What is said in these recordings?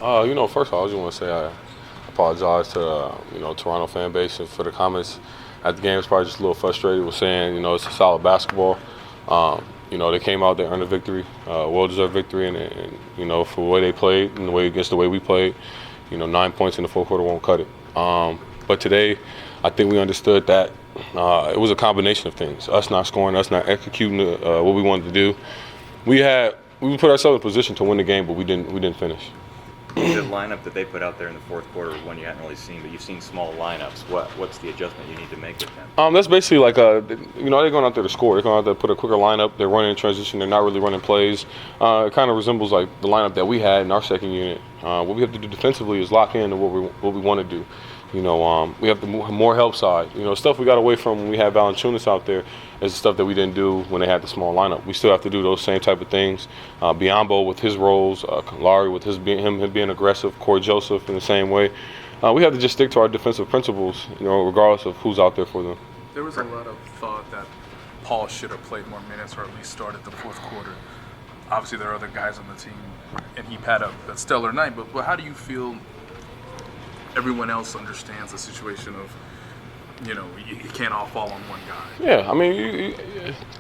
First of all, I just want to say I apologize to Toronto fan base and for the comments at the game. It's probably just a little frustrated with saying it's a solid basketball. They came out, they earned a victory, well-deserved victory, and for the way they played and against the way we played, 9 points in the fourth quarter won't cut it. But today, I think we understood that it was a combination of things. Us not scoring, us not executing what we wanted to do. We put ourselves in a position to win the game, but we didn't finish. The lineup that they put out there in the fourth quarter was one you hadn't really seen, but you've seen small lineups. What's the adjustment you need to make with them? That's basically like they're going out there to score. They're going out there to put a quicker lineup. They're running in transition. They're not really running plays. It kind of resembles like the lineup that we had in our second unit. What we have to do defensively is lock in to what we want to do. We have to move more help side. Stuff we got away from when we had Valanciunas out there is the stuff that we didn't do when they had the small lineup. We still have to do those same type of things. Biyombo with his roles, Larry with him being aggressive, Corey Joseph in the same way. We have to just stick to our defensive principles, regardless of who's out there for them. There was a lot of thought that Paul should have played more minutes or at least started the fourth quarter. Obviously, there are other guys on the team, and he had a stellar night. But how do you feel everyone else understands the situation of, you can't all fall on one guy? Yeah,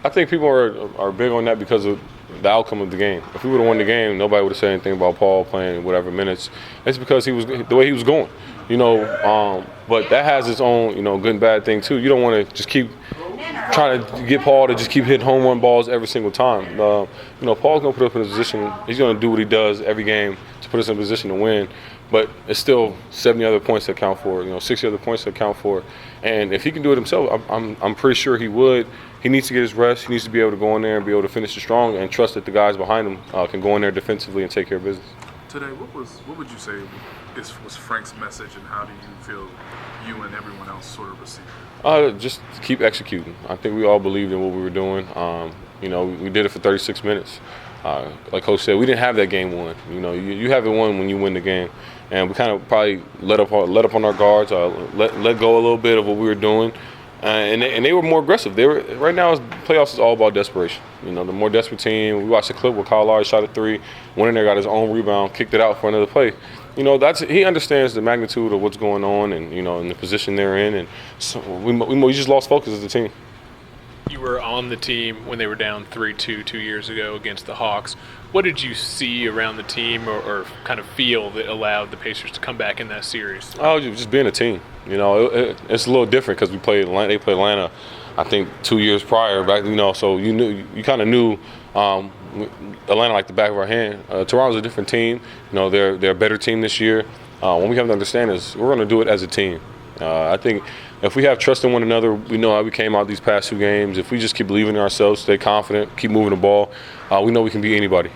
I think people are big on that because of the outcome of the game. If we would have won the game, nobody would have said anything about Paul playing whatever minutes. It's because he was the way he was going, But that has its own, good and bad thing too. You don't want to just keep trying to get Paul to just keep hitting home run balls every single time. Paul's going to put us in a position. He's going to do what he does every game to put us in a position to win. But it's still 70 other points that count for it, 60 other points that count for it. And if he can do it himself, I'm pretty sure he would. He needs to get his rest. He needs to be able to go in there and be able to finish it strong and trust that the guys behind him can go in there defensively and take care of business. Today, what would you say was Frank's message, and how do you feel you and everyone else sort of received it? Just keep executing. I think we all believed in what we were doing. We did it for 36 minutes. Like Coach said, we didn't have that game won. You have it won when you win the game. And we kind of probably let up on our guards, let go a little bit of what we were doing, and they were more aggressive. Right now, playoffs is all about desperation. The more desperate team. We watched the clip where Kyle Lowry shot a three, went in there, got his own rebound, kicked it out for another play. He understands the magnitude of what's going on, and in the position they're in, and so we just lost focus as a team. You were on the team when they were down 3-2 2 years ago against the Hawks. What did you see around the team or kind of feel that allowed the Pacers to come back in that series? Oh, just being a team. It's a little different because they played Atlanta, I think 2 years prior back. So you kind of knew Atlanta like the back of our hand. Toronto's a different team. They're a better team this year. What we have to understand is we're going to do it as a team. I think if we have trust in one another, we know how we came out these past two games. If we just keep believing in ourselves, stay confident, keep moving the ball, we know we can beat anybody.